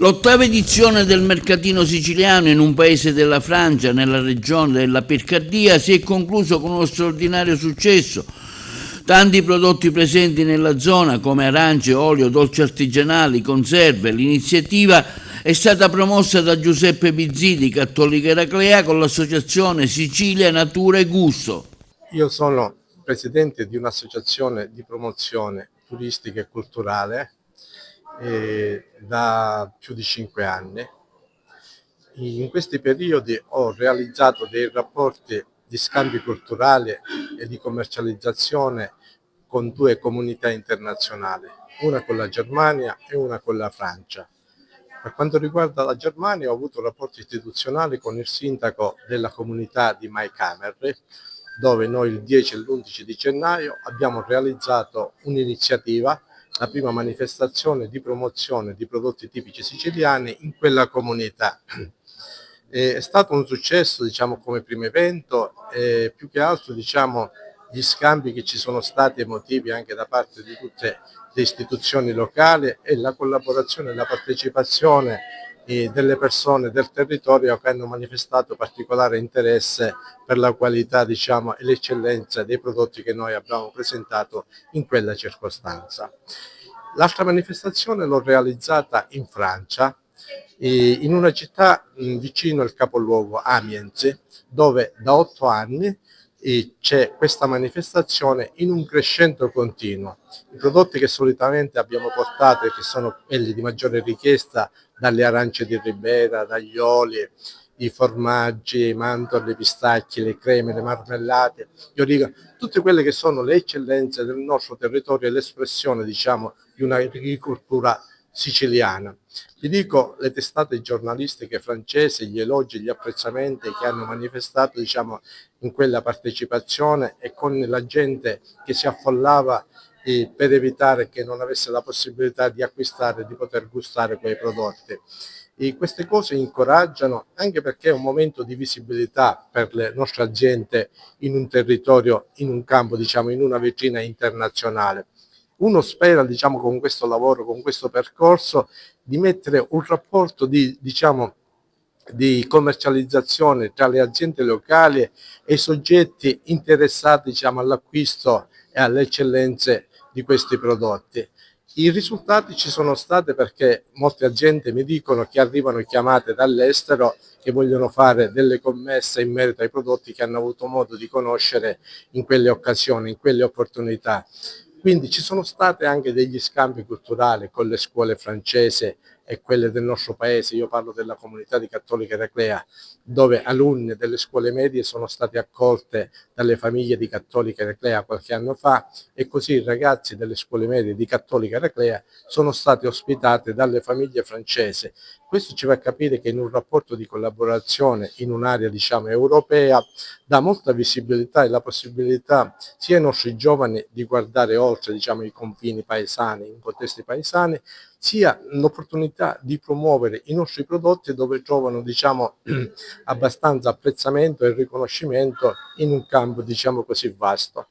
L'ottava edizione del mercatino siciliano in un paese della Francia, nella regione della Piccardia, si è concluso con uno straordinario successo. Tanti prodotti presenti nella zona come arance, olio, dolci artigianali, conserve. L'iniziativa è stata promossa da Giuseppe Bizzì di Cattolica Eraclea con l'associazione Sicilia Natura e Gusto. Io sono presidente di un'associazione di promozione turistica e culturale da più di 5 anni. In questi periodi ho realizzato dei rapporti di scambi culturali e di commercializzazione con 2 comunità internazionali, una con la Germania e una con la Francia. Per quanto riguarda la Germania ho avuto rapporti istituzionali con il sindaco della comunità di Maikamerri, dove noi il 10 e l'11 di gennaio abbiamo realizzato un'iniziativa, la prima manifestazione di promozione di prodotti tipici siciliani in quella comunità. È stato un successo, diciamo, come primo evento, più che altro, diciamo, gli scambi che ci sono stati emotivi anche da parte di tutte le istituzioni locali e la collaborazione e la partecipazione delle persone del territorio che hanno manifestato particolare interesse per la qualità, diciamo, e l'eccellenza dei prodotti che noi abbiamo presentato in quella circostanza. L'altra manifestazione l'ho realizzata in Francia, in una città vicino al capoluogo, Amiens, dove da 8 anni c'è questa manifestazione in un crescendo continuo. I prodotti che solitamente abbiamo portato e che sono quelli di maggiore richiesta, dalle arance di Ribera, dagli oli, i formaggi, i mandorli, i pistacchi, le creme, le marmellate, gli origani, tutte quelle che sono le eccellenze del nostro territorio e l'espressione, diciamo, di un'agricoltura siciliana. Vi dico, le testate giornalistiche francesi, gli elogi, gli apprezzamenti che hanno manifestato, diciamo, in quella partecipazione e con la gente che si affollava per evitare che non avesse la possibilità di acquistare, di poter gustare quei prodotti. E queste cose incoraggiano, anche perché è un momento di visibilità per le nostre aziende in un territorio, in un campo, diciamo, in una vetrina internazionale. Uno spera, diciamo, con questo lavoro, con questo percorso, di mettere un rapporto diciamo, di commercializzazione tra le aziende locali e i soggetti interessati, diciamo, all'acquisto e alle eccellenze di questi prodotti. I risultati ci sono stati perché molte aziende mi dicono che arrivano chiamate dall'estero che vogliono fare delle commesse in merito ai prodotti che hanno avuto modo di conoscere in quelle occasioni, in quelle opportunità. Quindi ci sono stati anche degli scambi culturali con le scuole francesi e quelle del nostro paese. Io parlo della comunità di Cattolica Eraclea, dove alunne delle scuole medie sono state accolte dalle famiglie di Cattolica Eraclea qualche anno fa, e così i ragazzi delle scuole medie di Cattolica Eraclea sono stati ospitati dalle famiglie francesi. Questo ci fa capire che in un rapporto di collaborazione in un'area, diciamo, europea dà molta visibilità e la possibilità sia ai nostri giovani di guardare oltre, diciamo, i confini paesani, in contesti paesani, sia l'opportunità di promuovere i nostri prodotti dove trovano, diciamo, abbastanza apprezzamento e riconoscimento in un campo, diciamo così, vasto.